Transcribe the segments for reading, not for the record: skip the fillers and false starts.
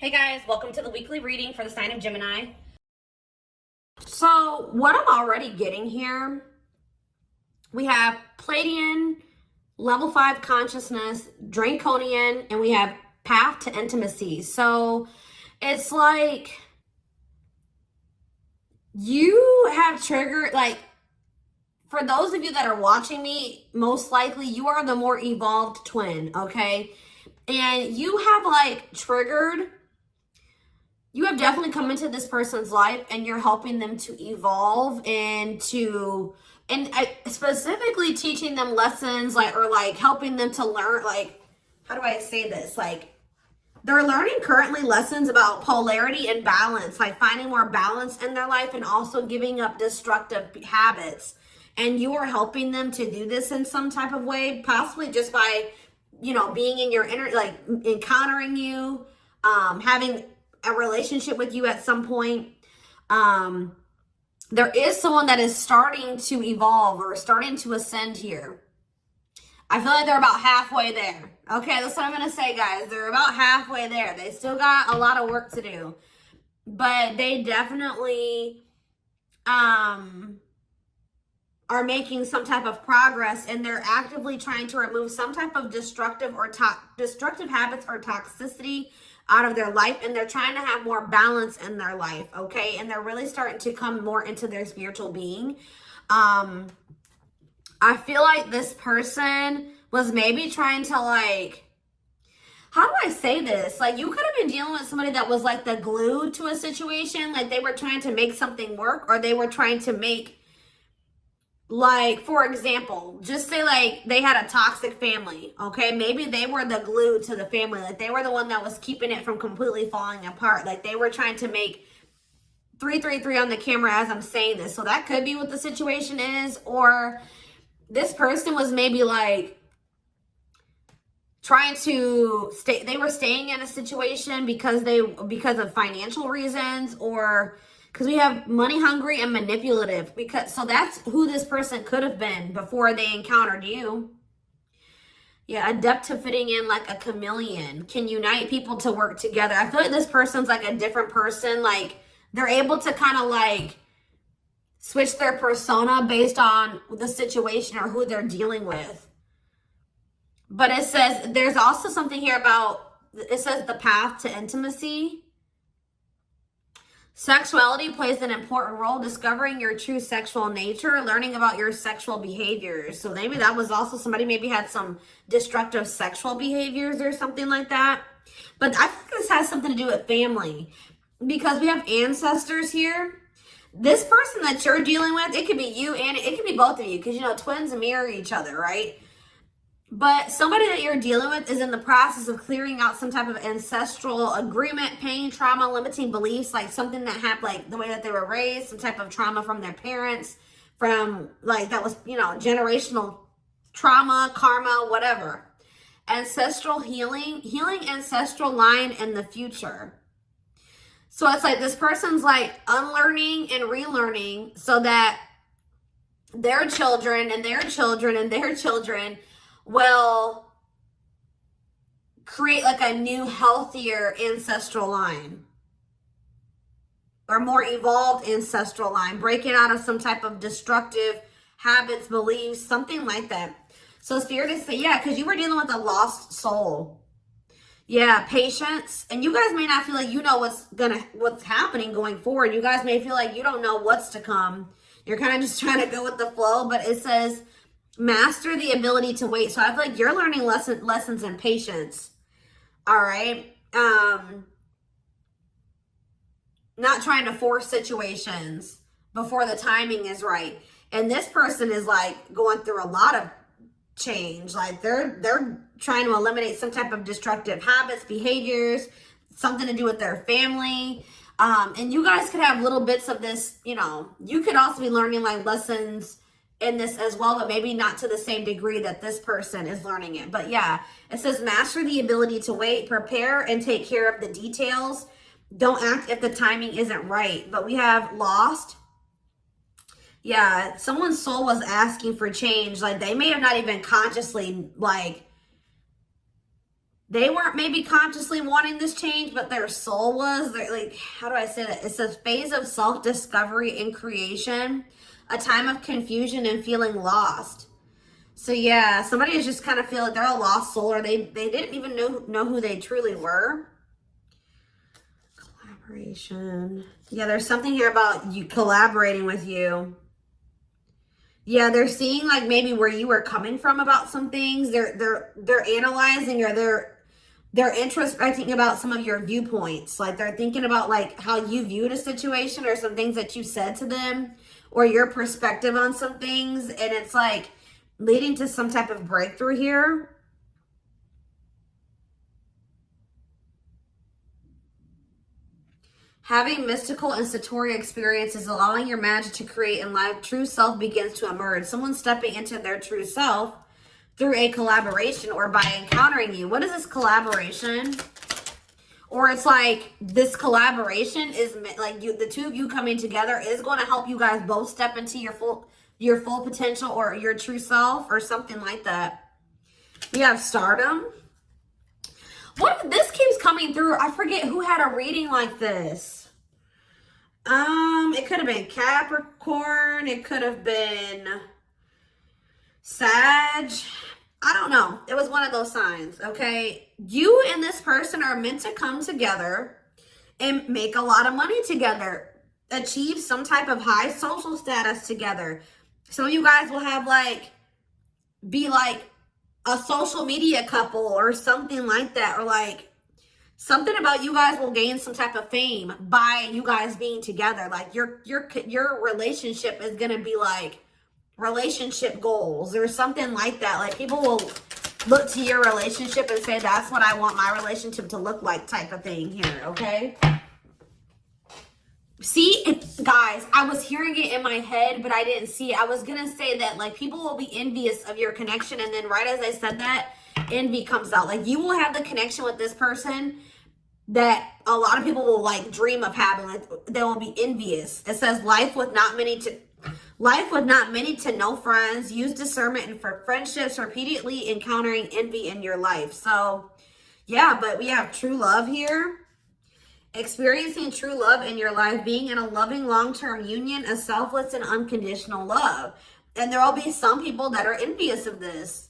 Hey guys, welcome to the weekly reading for the sign of Gemini. So what I'm already getting here, we have Pleiadian, level 5 consciousness, Draconian, and we have path to intimacy. So it's like you have triggered, like, for those of you that are watching me, most likely you are the more evolved twin, okay? And you have like triggered, you have definitely come into this person's life and you're helping them to evolve and specifically teaching them lessons, like, or like helping them to learn, like, how do I say this? Like, they're learning currently lessons about polarity and balance, like finding more balance in their life and also giving up destructive habits. And you are helping them to do this in some type of way, possibly just by, you know, being in your inner, like encountering you, having a relationship with you at some point. There is someone that is starting to evolve or starting to ascend here. I feel like they're about halfway there. Okay, that's what I'm going to say, guys. They're about halfway there. They still got a lot of work to do. But they definitely are making some type of progress, and they're actively trying to remove some type of destructive habits or toxicity out of their life, and they're trying to have more balance in their life, okay? And they're really starting to come more into their spiritual being. I feel like this person was maybe trying to, like, how do I say this? Like, you could have been dealing with somebody that was like the glue to a situation. Like, they were trying to make something work, or they were trying to make, like, for example, just say like they had a toxic family, okay? Maybe they were the glue to the family. Like, they were the one that was keeping it from completely falling apart. Like, they were trying to make 333 on the camera as I'm saying this. So that could be what the situation is. Or this person was maybe like trying to stay, they were staying in a situation because of financial reasons, or because we have money hungry and manipulative, because so that's who this person could have been before they encountered you. Yeah, adept to fitting in like a chameleon, can unite people to work together. I feel like this person's like a different person. Like, they're able to kind of like switch their persona based on the situation or who they're dealing with. But it says there's also something here about, it says the path to intimacy. Sexuality plays an important role, discovering your true sexual nature, learning about your sexual behaviors. So maybe that was also somebody maybe had some destructive sexual behaviors or something like that. But I think this has something to do with family, because we have ancestors here. This person that you're dealing with, it could be you and it could be both of you, because, you know, twins mirror each other, right? But somebody that you're dealing with is in the process of clearing out some type of ancestral agreement, pain, trauma, limiting beliefs, like something that happened, like the way that they were raised, some type of trauma from their parents, from like that was, you know, generational trauma, karma, whatever. Ancestral healing ancestral line in the future. So it's like this person's like unlearning and relearning so that their children and their children and their children will create like a new, healthier ancestral line, or more evolved ancestral line, breaking out of some type of destructive habits, beliefs, something like that. So Spirit is saying, yeah, because you were dealing with a lost soul. Yeah, patience. And you guys may not feel like you know what's happening going forward. You guys may feel like you don't know what's to come. You're kind of just trying to go with the flow, but it says master the ability to wait. So I feel like you're learning lessons in patience. All right. Not trying to force situations before the timing is right. And this person is like going through a lot of change. Like they're trying to eliminate some type of destructive habits, behaviors, something to do with their family. And you guys could have little bits of this, you know, you could also be learning like lessons in this as well, but maybe not to the same degree that this person is learning it. But yeah, it says master the ability to wait, prepare, and take care of the details. Don't act if the timing isn't right. But we have lost. Yeah, someone's soul was asking for change. Like, they may have not even consciously, like, They weren't maybe consciously wanting this change, but their soul was. They're like, how do I say that? It's a phase of self-discovery and creation, a time of confusion and feeling lost. So yeah, somebody is just kind of feel like they're a lost soul, or they didn't even know who they truly were. Collaboration. Yeah, there's something here about you collaborating with you. Yeah, they're seeing like maybe where you were coming from about some things. They're analyzing, or they're introspecting about some of your viewpoints. Like they're thinking about like how you viewed a situation, or some things that you said to them, or your perspective on some things. And it's like leading to some type of breakthrough here. Having mystical and satori experiences, allowing your magic to create in life, true self begins to emerge. Someone stepping into their true self through a collaboration, or by encountering you. What is this collaboration? Or it's like this collaboration is like the two of you coming together is going to help you guys both step into your full potential, or your true self, or something like that. We have stardom. What, this keeps coming through. I forget who had a reading like this. It could have been Capricorn. It could have been Sag. I don't know. It was one of those signs, okay? You and this person are meant to come together and make a lot of money together. Achieve some type of high social status together. Some of you guys will have be like a social media couple or something like that, or like something about you guys will gain some type of fame by you guys being together. Like your relationship is gonna be like relationship goals or something like that. Like people will look to your relationship and say, that's what I want my relationship to look like, type of thing here, okay? See, guys, I was hearing it in my head, but I didn't see it. I was going to say that, like, people will be envious of your connection. And then right as I said that, envy comes out. Like, you will have the connection with this person that a lot of people will, like, dream of having. Like, they will be envious. It says, life with not many to no friends. Use discernment and for friendships, repeatedly encountering envy in your life. So, yeah, but we have true love here. Experiencing true love in your life, being in a loving long-term union, a selfless and unconditional love. And there will be some people that are envious of this.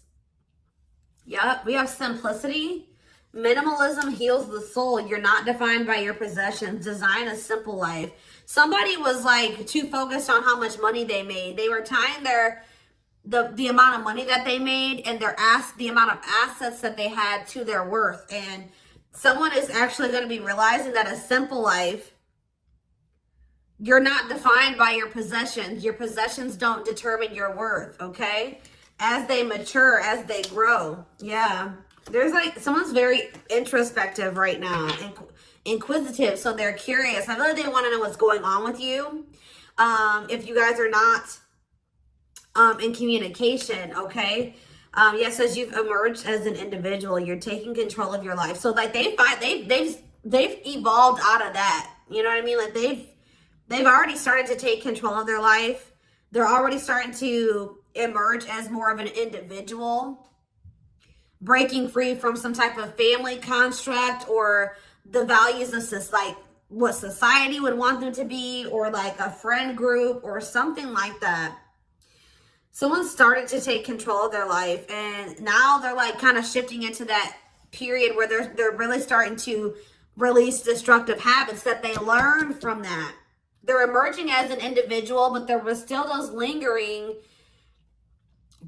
Yep, we have simplicity. Minimalism heals the soul. You're not defined by your possessions. Design a simple life. Somebody was like too focused on how much money they made. They were tying the amount of money that they made and the amount of assets that they had to their worth. And someone is actually going to be realizing that a simple life, you're not defined by your possessions. Your possessions don't determine your worth, okay? As they mature, as they grow. Yeah. There's like, someone's very introspective right now and inquisitive. So they're curious. I know they want to know what's going on with you. If you guys are not in communication, okay? Yes, as you've emerged as an individual, you're taking control of your life. So like they've evolved out of that. You know what I mean? Like they've already started to take control of their life. They're already starting to emerge as more of an individual, breaking free from some type of family construct or the values of like what society would want them to be, or like a friend group or something like that. Someone started to take control of their life, and now they're like kind of shifting into that period where they're really starting to release destructive habits that they learned from that. They're emerging as an individual, but there was still those lingering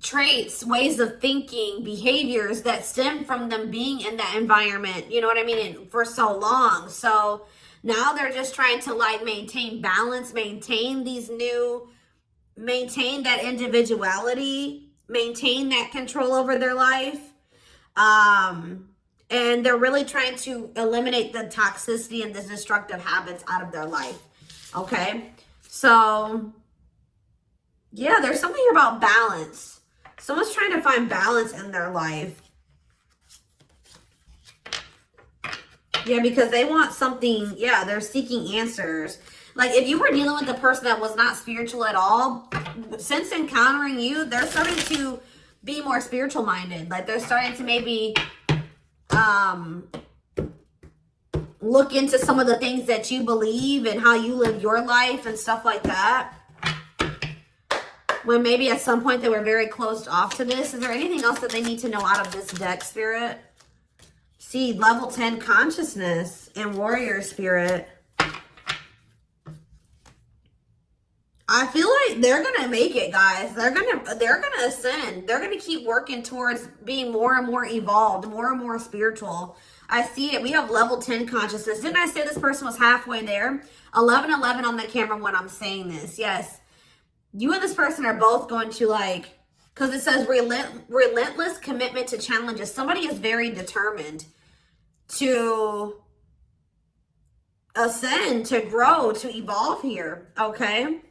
traits, ways of thinking, behaviors that stem from them being in that environment, you know what I mean, and for so long. So now they're just trying to like maintain balance, maintain that individuality, maintain that control over their life. And they're really trying to eliminate the toxicity and the destructive habits out of their life. Okay. So yeah, there's something about balance. Someone's trying to find balance in their life. Yeah, because they want something. Yeah, they're seeking answers. Like if you were dealing with a person that was not spiritual at all, since encountering you, they're starting to be more spiritual minded. Like they're starting to maybe look into some of the things that you believe and how you live your life and stuff like that. When maybe at some point they were very closed off to this. Is there anything else that they need to know out of this deck, Spirit? See, level 10 consciousness and warrior spirit. I feel like they're gonna make it, guys. They're gonna ascend. They're gonna keep working towards being more and more evolved, more and more spiritual. I see it. We have level 10 consciousness. Didn't I say this person was halfway there? 1111 on the camera when I'm saying this. Yes. You and this person are both going to, like, because it says relentless commitment to challenges. Somebody is very determined to ascend, to grow, to evolve here. Okay.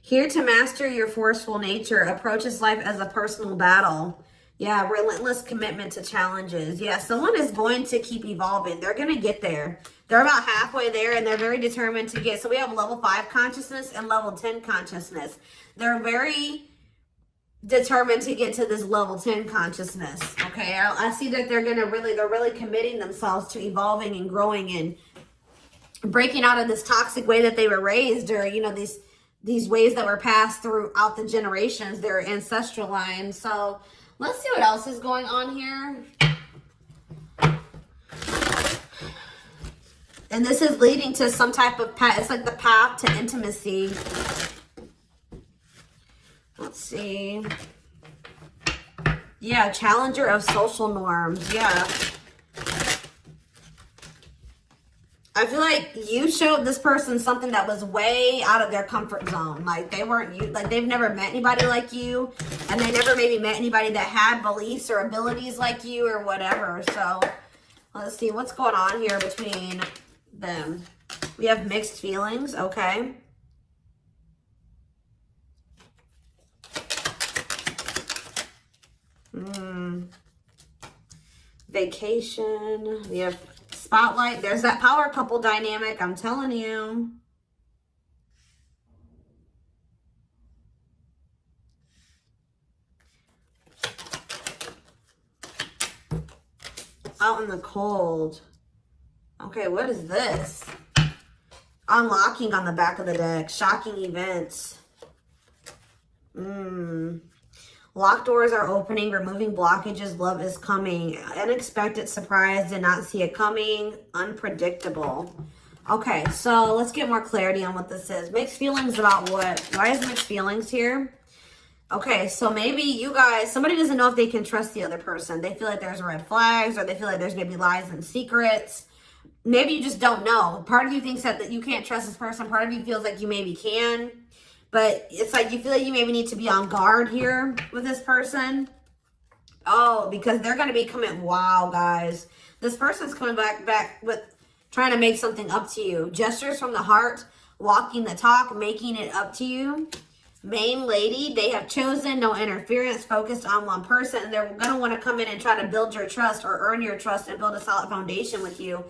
Here to master your forceful nature. Approaches life as a personal battle. Yeah, relentless commitment to challenges. Yeah, someone is going to keep evolving. They're going to get there. They're about halfway there, and they're very determined to get. So we have level 5 consciousness and level 10 consciousness. They're very determined to get to this level 10 consciousness. Okay, I see that they're really committing themselves to evolving and growing and breaking out of this toxic way that they were raised, or, you know, these ways that were passed throughout the generations, their ancestral line. So let's see what else is going on here. And this is leading to some type of path. It's like the path to intimacy. Let's see. Yeah, challenger of social norms. Yeah. I feel like you showed this person something that was way out of their comfort zone. Like they weren't you, like they've never met anybody like you, and they never maybe met anybody that had beliefs or abilities like you or whatever. So let's see what's going on here between them. We have mixed feelings. Okay. Vacation. We have spotlight. There's that power couple dynamic. I'm telling you. Out in the cold. Okay, what is this? Unlocking on the back of the deck. Shocking events. Locked doors are opening. Removing blockages. Love is coming. Unexpected surprise. Did not see it coming. Unpredictable. Okay, so let's get more clarity on what this is. Mixed feelings about what? Why is mixed feelings here? Okay, so maybe you guys, somebody doesn't know if they can trust the other person. They feel like there's red flags, or they feel like there's maybe lies and secrets. Maybe you just don't know. Part of you thinks that you can't trust this person. Part of you feels like you maybe can. But it's like you feel like you maybe need to be on guard here with this person. Oh, because they're going to be coming. Wow, guys. This person's coming back with trying to make something up to you. Gestures from the heart, walking the talk, making it up to you. Main lady, they have chosen no interference, focused on one person. And they're going to want to come in and try to build your trust or earn your trust and build a solid foundation with you.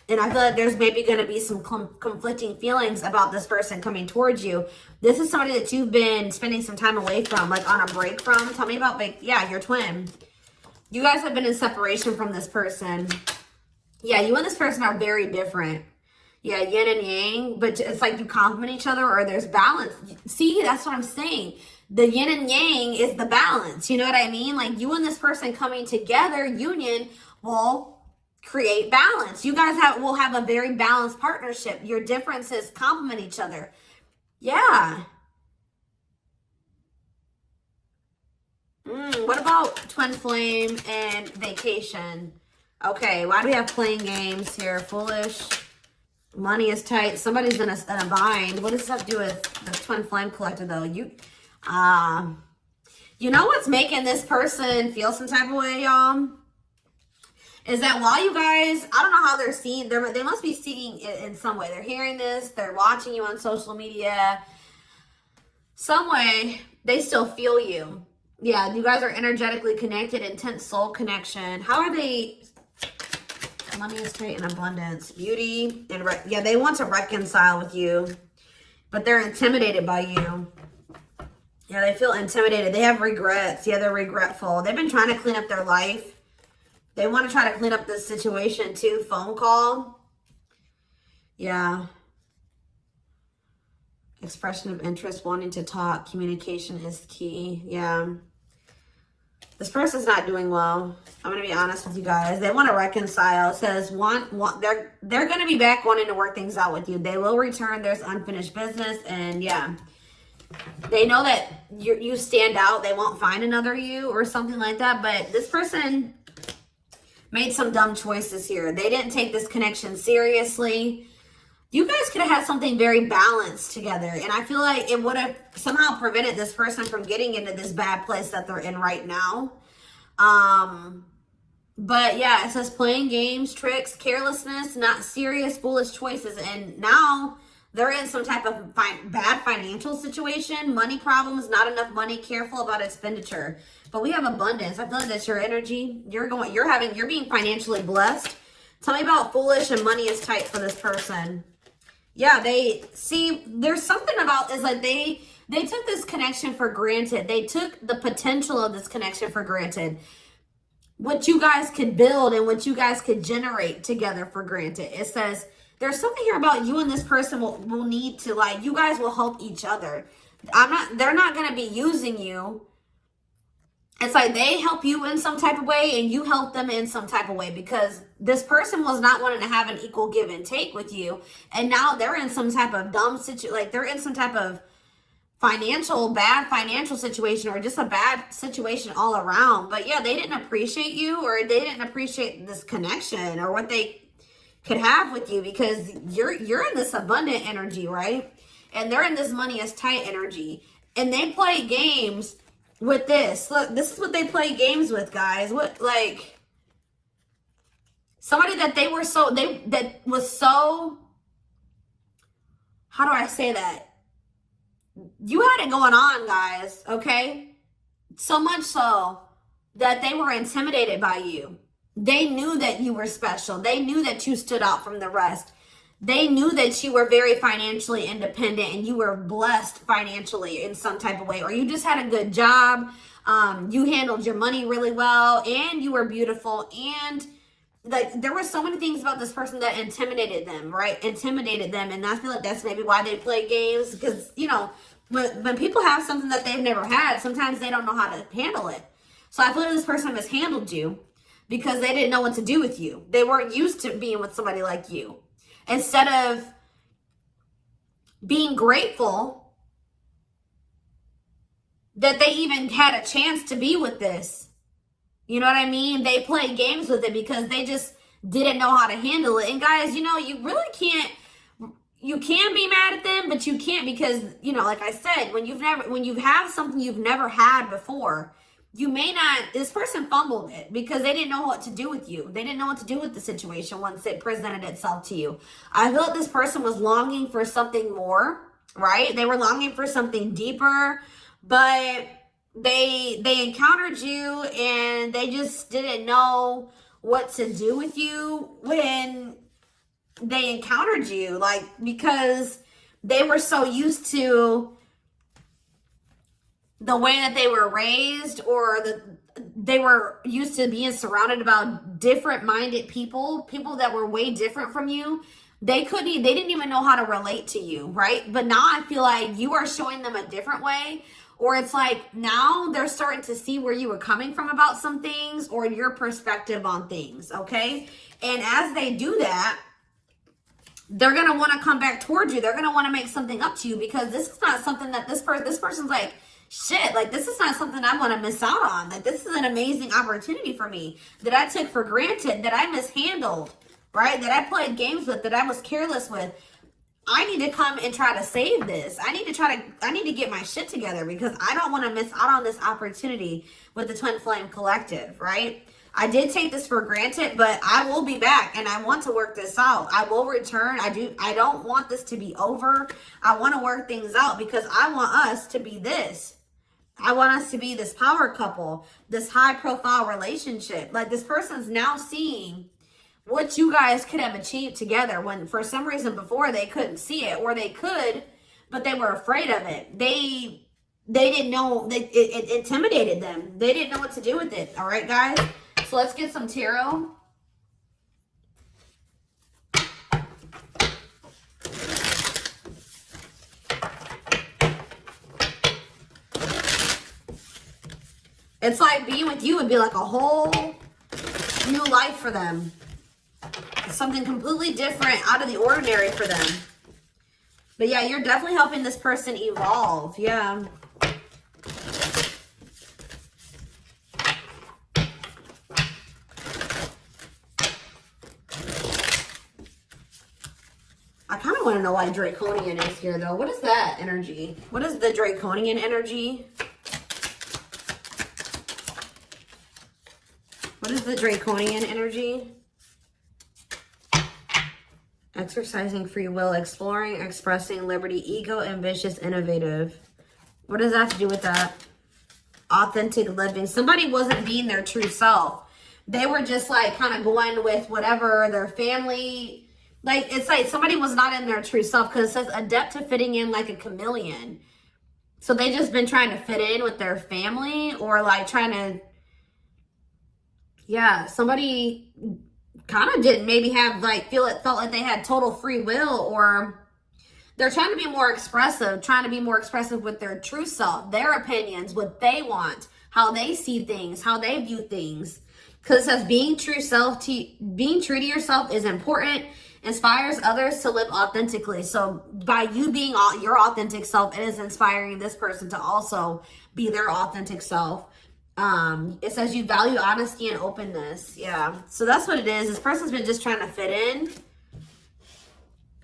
And I feel like there's maybe going to be some conflicting feelings about this person coming towards you. This is somebody that you've been spending some time away from, like on a break from. Tell me about, yeah, your twin. You guys have been in separation from this person. Yeah, you and this person are very different. Yeah, yin and yang, but it's like you complement each other, or there's balance. See, that's what I'm saying. The yin and yang is the balance. You know what I mean? Like you and this person coming together, union, will create balance. You guys will have a very balanced partnership. Your differences complement each other. Yeah. What about twin flame and vacation? Okay, why do we have playing games here? Foolish. Money is tight. Somebody's in a bind. What does this have to do with the twin flame collector, though? You know what's making this person feel some type of way, y'all? Is that while you guys, I don't know how they're seeing, they must be seeing it in some way. They're hearing this, they're watching you on social media. Some way, they still feel you. Yeah, you guys are energetically connected, intense soul connection. How are they? Money is tight and abundance. Beauty. And yeah, they want to reconcile with you, but they're intimidated by you. Yeah, they feel intimidated. They have regrets. Yeah, they're regretful. They've been trying to clean up their life. They want to try to clean up this situation too. Phone call. Yeah. Expression of interest, wanting to talk. Communication is key. Yeah. This person's not doing well. I'm going to be honest with you guys. They want to reconcile. It says they're going to be back wanting to work things out with you. They will return. There's unfinished business. And yeah, they know that you stand out. They won't find another you or something like that. But this person made some dumb choices here. They didn't take this connection seriously. You guys could have had something very balanced together. And I feel like it would have somehow prevented this person from getting into this bad place that they're in right now. But yeah, it says playing games, tricks, carelessness, not serious, foolish choices. And now they're in some type of bad financial situation, money problems, not enough money, careful about expenditure. But we have abundance. I feel like that's your energy. You're being financially blessed. Tell me about foolish and money is tight for this person. Yeah, there's something about this, like they took this connection for granted. They took the potential of this connection for granted. What you guys could build and what you guys could generate together for granted. It says there's something here about you and this person will need to, like, you guys will help each other. They're not going to be using you. It's like they help you in some type of way and you help them in some type of way, because this person was not wanting to have an equal give and take with you. And now they're in some type of dumb situation, like they're in some type of bad financial situation, or just a bad situation all around. But yeah, they didn't appreciate you, or they didn't appreciate this connection or what they could have with you, because you're in this abundant energy, right? And they're in this money is tight energy. And they play games with this. Look, this is what they play games with, guys. What, like, somebody that that was so, how do I say that? You had it going on, guys, okay? So much so that they were intimidated by you. They knew that you were special. They knew that you stood out from the rest. They knew that you were very financially independent and you were blessed financially in some type of way, or you just had a good job. You handled your money really well, and you were beautiful. And like, there were so many things about this person that intimidated them, right? Intimidated them. And I feel like that's maybe why they play games, because, you know, when people have something that they've never had, sometimes they don't know how to handle it. So I feel like this person mishandled you because they didn't know what to do with you. They weren't used to being with somebody like you. Instead of being grateful that they even had a chance to be with this, you know what I mean? They played games with it because they just didn't know how to handle it. And guys, you know, you really can't, you can be mad at them, but you can't, because, you know, like I said, when you have something you've never had before, you may not, this person fumbled it because they didn't know what to do with you. They didn't know what to do with the situation once it presented itself to you. I feel like this person was longing for something more, right? They were longing for something deeper, but they encountered you and they just didn't know what to do with you when they encountered you, like, because they were so used to the way that they were raised, or they were used to being surrounded about different minded people that were way different from you. They didn't even know how to relate to you, right? But now I feel like you are showing them a different way, or it's like now they're starting to see where you were coming from about some things, or your perspective on things, okay? And as they do that, they're going to want to come back towards you. They're going to want to make something up to you, because this is not something that this person's like, shit, like, this is not something I want to miss out on. Like, this is an amazing opportunity for me that I took for granted, that I mishandled, right? That I played games with, that I was careless with. I need to come and try to save this. I need to get my shit together, because I don't want to miss out on this opportunity with the Twin Flame Collective, right? I did take this for granted, but I will be back and I want to work this out. I will return. I don't want this to be over. I want to work things out, because I want us to be this. I want us to be this power couple, this high profile relationship. Like, this person's now seeing what you guys could have achieved together, when for some reason before they couldn't see it, or they could, but they were afraid of it. They they didn't know, it intimidated them. They didn't know what to do with it. All right, guys? So let's get some tarot. It's like being with you would be like a whole new life for them. Something completely different, out of the ordinary for them. But yeah, you're definitely helping this person evolve. Yeah. I kind of want to know why Draconian is here, though. What is that energy? What is the Draconian energy? What is the Draconian energy? Exercising free will, exploring, expressing liberty, ego, ambitious, innovative. What does that have to do with that? Authentic living. Somebody wasn't being their true self. They were just like kind of going with whatever their family, like it's like somebody was not in their true self, because it says adept to fitting in like a chameleon. So they just been trying to fit in with their family, or like trying to, yeah, somebody kind of didn't maybe have like felt like they had total free will, or they're trying to be more expressive with their true self, their opinions, what they want, how they see things, how they view things. Because it says being true to yourself is important, inspires others to live authentically. So by you being your authentic self, it is inspiring this person to also be their authentic self. It says you value honesty and openness. Yeah. So that's what it is. This person's been just trying to fit in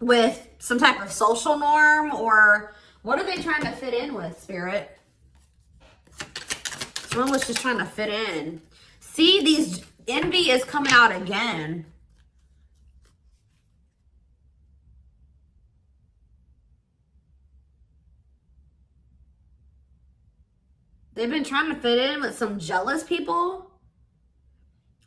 with some type of social norm, or what are they trying to fit in with, Spirit? Someone was just trying to fit in. See, these envy is coming out again. They've been trying to fit in with some jealous people,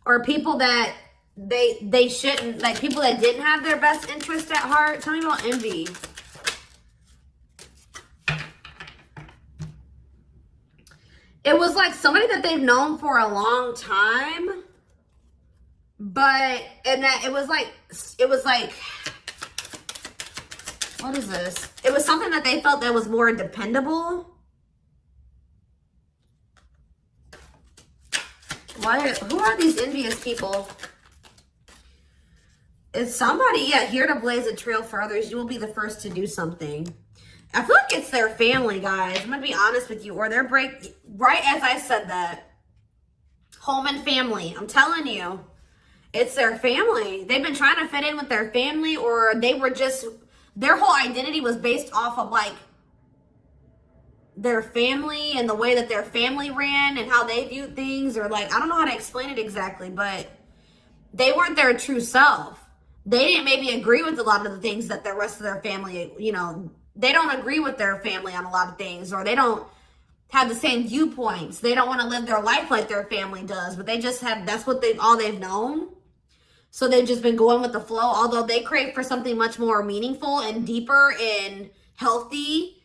or people that they shouldn't, like people that didn't have their best interest at heart. Tell me about envy. It was like somebody that they've known for a long time, and that it was like, what is this? It was something that they felt that was more dependable. Who are these envious people? It's somebody, yeah, here to blaze a trail for others. You will be the first to do something. I feel like it's their family, guys. I'm going to be honest with you. Or their right as I said that. Home and family. I'm telling you. It's their family. They've been trying to fit in with their family, or they were just, their whole identity was based off of like their family and the way that their family ran and how they viewed things, or like, I don't know how to explain it exactly, but they weren't their true self. They didn't maybe agree with a lot of the things that the rest of their family, you know, they don't agree with their family on a lot of things, or they don't have the same viewpoints. They don't want to live their life like their family does, but they just have, that's what all they've known. So they've just been going with the flow, although they crave for something much more meaningful and deeper and healthy.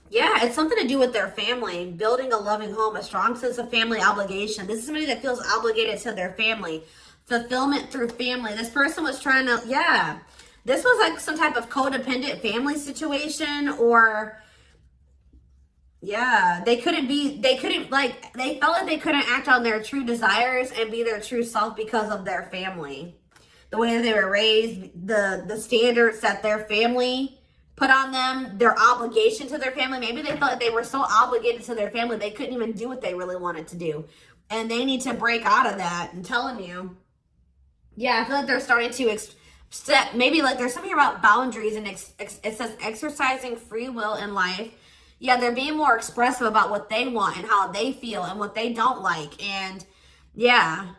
Yeah, it's something to do with their family, building a loving home, a strong sense of family obligation. This is somebody that feels obligated to their family. Fulfillment through family. This person was trying to, yeah. This was like some type of codependent family situation, or, yeah, they felt like they couldn't act on their true desires and be their true self because of their family. The way that they were raised, the standards that their family put on them, their obligation to their family. Maybe they felt like they were so obligated to their family, they couldn't even do what they really wanted to do. And they need to break out of that. I'm telling you. Yeah, I feel like they're starting to maybe like there's something about boundaries, and it says exercising free will in life. Yeah, they're being more expressive about what they want and how they feel and what they don't like. And yeah,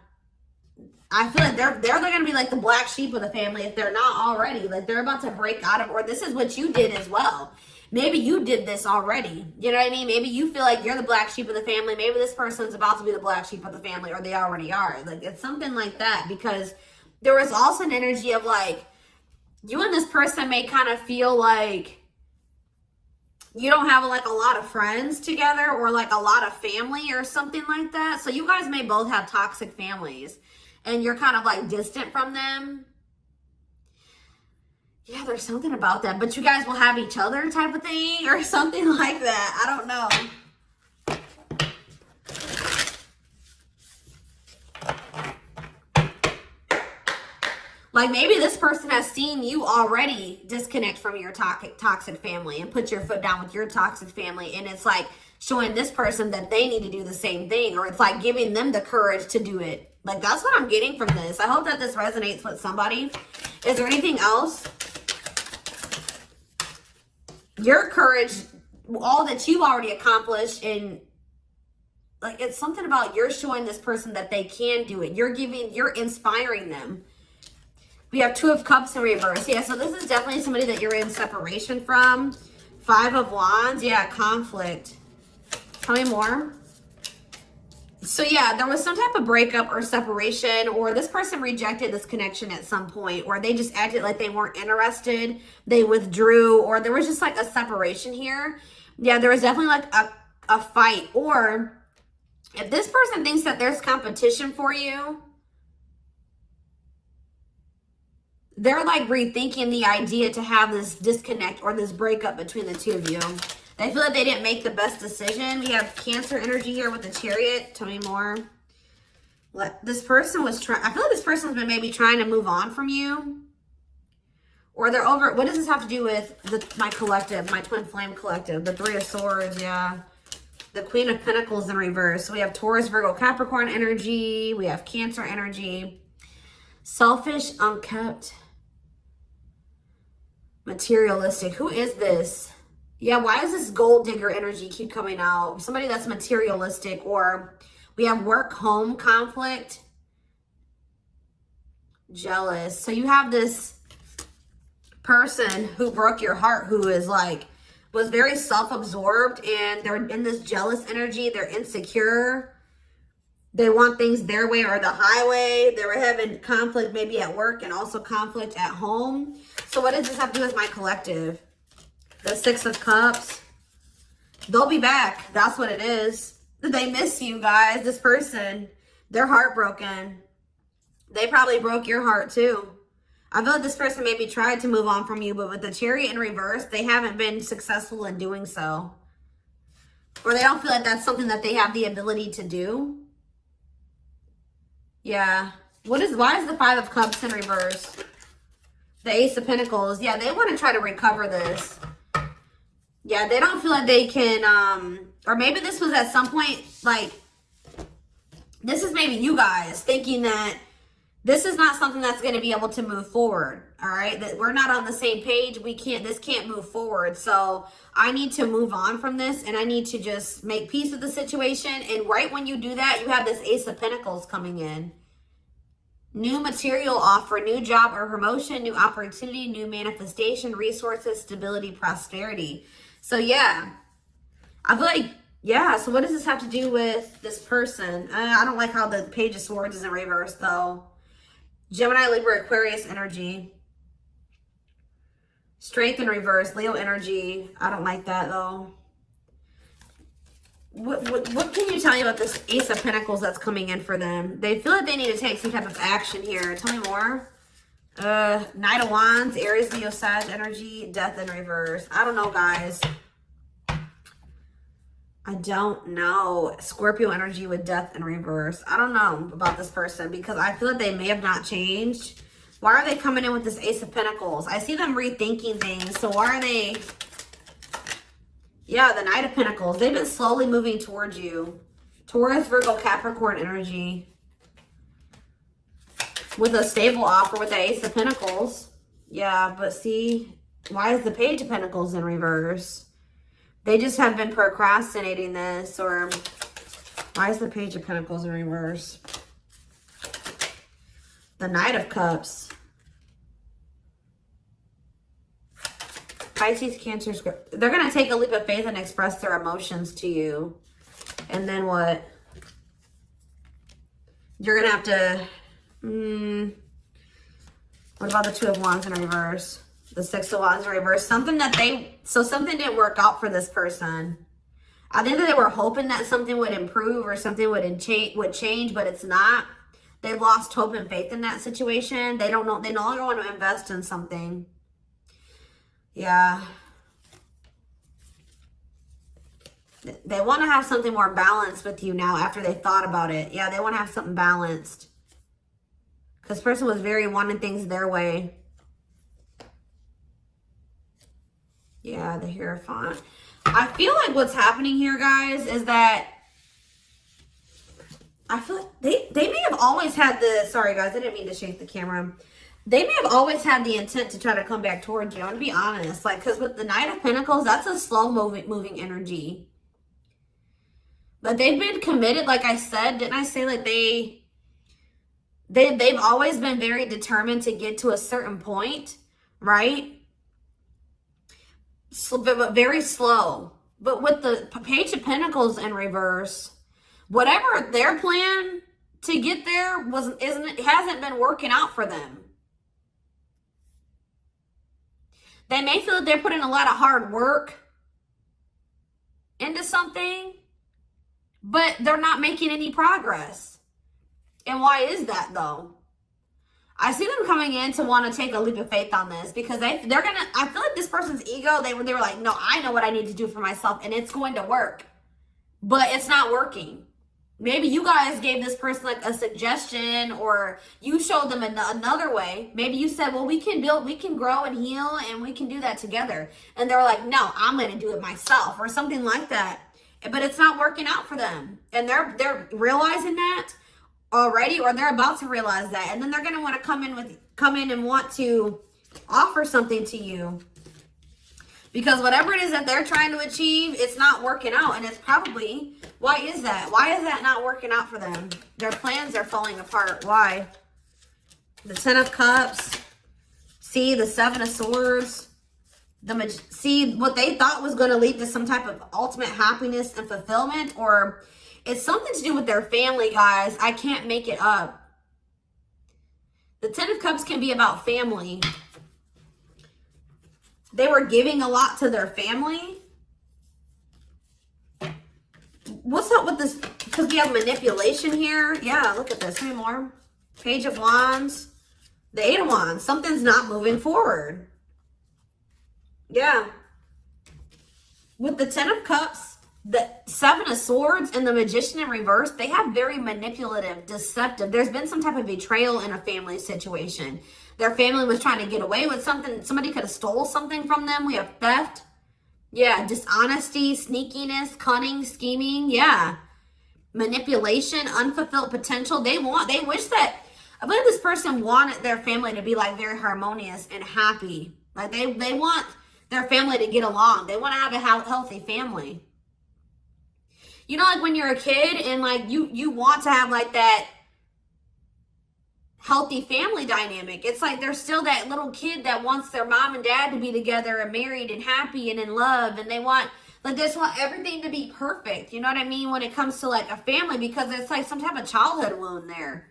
I feel like they're going to be like the black sheep of the family if they're not already. Like they're about to break out of, or this is what you did as well. Maybe you did this already. You know what I mean? Maybe you feel like you're the black sheep of the family. Maybe this person's about to be the black sheep of the family, or they already are. Like it's something like that, because there was also an energy of like, you and this person may kind of feel like you don't have like a lot of friends together or like a lot of family or something like that. So you guys may both have toxic families and you're kind of like distant from them. Yeah, there's something about that, but you guys will have each other type of thing or something like that. I don't know. Like maybe this person has seen you already disconnect from your toxic family and put your foot down with your toxic family. And it's like showing this person that they need to do the same thing, or it's like giving them the courage to do it. Like that's what I'm getting from this. I hope that this resonates with somebody. Is there anything else? Your courage, all that you've already accomplished, and like it's something about you're showing this person that they can do it. You're inspiring them. We have 2 of Cups in reverse. Yeah, so this is definitely somebody that you're in separation from. 5 of Wands. Yeah, conflict. Tell me more. So yeah, there was some type of breakup or separation, or this person rejected this connection at some point, or they just acted like they weren't interested. They withdrew, or there was just like a separation here. Yeah, there was definitely like a fight. Or if this person thinks that there's competition for you, they're like rethinking the idea to have this disconnect or this breakup between the 2 of you. They feel like they didn't make the best decision. We have Cancer energy here with the Chariot. Tell me more. This person was trying, I feel like this person's been maybe trying to move on from you. Or they're over, what does this have to do with my collective, my twin flame collective? The 3 of Swords, yeah. The Queen of Pentacles in reverse. So we have Taurus, Virgo, Capricorn energy. We have Cancer energy. Selfish, unkept, materialistic. Who is this? Yeah, why does this gold digger energy keep coming out? Somebody that's materialistic. Or we have work-home conflict. Jealous. So you have this person who broke your heart, who is like, was very self-absorbed, and they're in this jealous energy. They're insecure. They want things their way or the highway. They were having conflict maybe at work and also conflict at home. So what does this have to do with my collective? The 6 of Cups. They'll be back. That's what it is. They miss you guys. This person, they're heartbroken. They probably broke your heart too. I feel like this person maybe tried to move on from you, but with the Chariot in reverse, they haven't been successful in doing so. Or they don't feel like that's something that they have the ability to do. Yeah. Why is the 5 of Cups in reverse? The Ace of Pentacles. Yeah, they want to try to recover this. Yeah, they don't feel like they can, or maybe this was at some point, like, this is maybe you guys thinking that this is not something that's going to be able to move forward. All right. That we're not on the same page. This can't move forward. So I need to move on from this, and I need to just make peace with the situation. And right when you do that, you have this Ace of Pentacles coming in. New material offer, new job or promotion, new opportunity, new manifestation, resources, stability, prosperity. So yeah, I feel like, yeah. So what does this have to do with this person? I don't like how the Page of Swords is in reverse though. Gemini, Libra, Aquarius energy. Strength in reverse, Leo energy. I don't like that though. What can you tell me about this Ace of Pentacles that's coming in for them? They feel like they need to take some type of action here. Tell me more. Knight of Wands, Aries, Leo, Sag energy, Death in reverse. I don't know, guys. I don't know. Scorpio energy with Death in reverse. I don't know about this person because I feel like they may have not changed. Why are they coming in with this Ace of Pentacles? I see them rethinking things. So why are they... Yeah, the Knight of Pentacles. They've been slowly moving towards you. Taurus, Virgo, Capricorn energy. With a stable offer with the Ace of Pentacles. Yeah, but see, why is the Page of Pentacles in reverse? They just have been procrastinating this. Or why is the Page of Pentacles in reverse? The Knight of Cups. Pisces, Cancer, Scorpio. They're going to take a leap of faith and express their emotions to you. And then what? You're going to have to... what about the Two of Wands in reverse? The Six of Wands in reverse. Something didn't work out for this person. I think that they were hoping that something would improve or something would change, but it's not. They've lost hope and faith in that situation. They don't know. They no longer want to invest in something. Yeah. They want to have something more balanced with you now after they thought about it. Yeah, they want to have something balanced. Because this person was very wanting things their way. Yeah, the Hierophant. I feel like what's happening here, guys, is that I feel like they may have always had the, sorry guys, I didn't mean to shake the camera. They may have always had the intent to try to come back towards you. I'm going to be honest. Like, because with the Knight of Pentacles, that's a slow moving energy. But they've been committed, like I said. Didn't I say like they've always been very determined to get to a certain point, right? So, but very slow. But with the Page of Pentacles in reverse, whatever their plan to get there hasn't been working out for them. They may feel that they're putting a lot of hard work into something, but they're not making any progress. And why is that though? I see them coming in to want to take a leap of faith on this because they're gonna, I feel like this person's ego, they were like, no, I know what I need to do for myself and it's going to work, but it's not working. Maybe you guys gave this person like a suggestion, or you showed them another way. Maybe you said, well, we can build, we can grow and heal, and we can do that together. And they're like, no, I'm going to do it myself, or something like that. But it's not working out for them. And they're realizing that already, or they're about to realize that. And then they're going to want to come in and want to offer something to you. Because whatever it is that they're trying to achieve, it's not working out. And it's probably, why is that? Why is that not working out for them? Their plans are falling apart. Why? The Ten of Cups. See, the Seven of Swords. See, what they thought was going to lead to some type of ultimate happiness and fulfillment. Or it's something to do with their family, guys. I can't make it up. The Ten of Cups can be about family. They were giving a lot to their family. What's up with this? Because we have manipulation here. Yeah, look at this. How many more? Page of Wands. The Eight of Wands. Something's not moving forward. Yeah. With the Ten of Cups, the Seven of Swords, and the Magician in reverse, they have very manipulative, deceptive. There's been some type of betrayal in a family situation. Their family was trying to get away with something. Somebody could have stole something from them. We have theft. Yeah, dishonesty, sneakiness, cunning, scheming. Yeah. Manipulation, unfulfilled potential. They wish that, I believe this person wanted their family to be like very harmonious and happy. Like they want their family to get along. They want to have a healthy family. You know, like when you're a kid and like you want to have like that healthy family dynamic. It's like there's still that little kid that wants their mom and dad to be together and married and happy and in love, and they want, like, they just want everything to be perfect. You know what I mean? When it comes to like a family, because it's like some type of childhood wound there.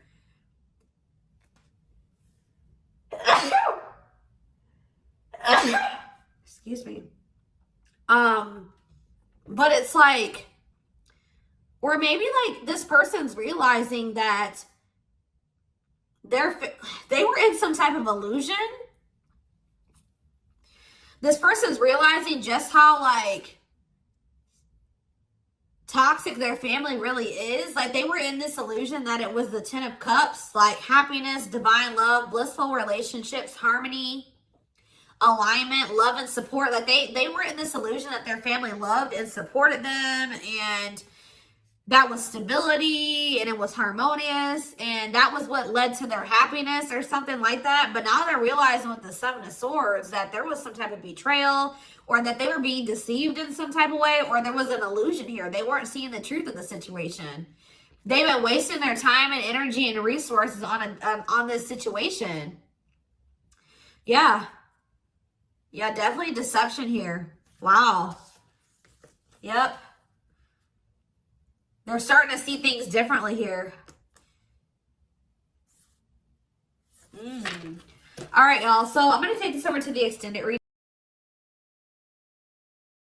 Excuse me. But it's like, or maybe like this person's realizing that they were in some type of illusion. This person's realizing just how like toxic their family really is. Like they were in this illusion that it was the Ten of Cups, like happiness, divine love, blissful relationships, harmony, alignment, love and support. Like they were in this illusion that their family loved and supported them, and that was stability and it was harmonious, and that was what led to their happiness or something like that. But now they're realizing with the Seven of Swords that there was some type of betrayal, or that they were being deceived in some type of way, or there was an illusion here. They weren't seeing the truth of the situation. They've been wasting their time and energy and resources on this situation. Yeah. Yeah, definitely deception here. Wow. Yep. They're starting to see things differently here. All right, y'all. So I'm going to take this over to the extended reading.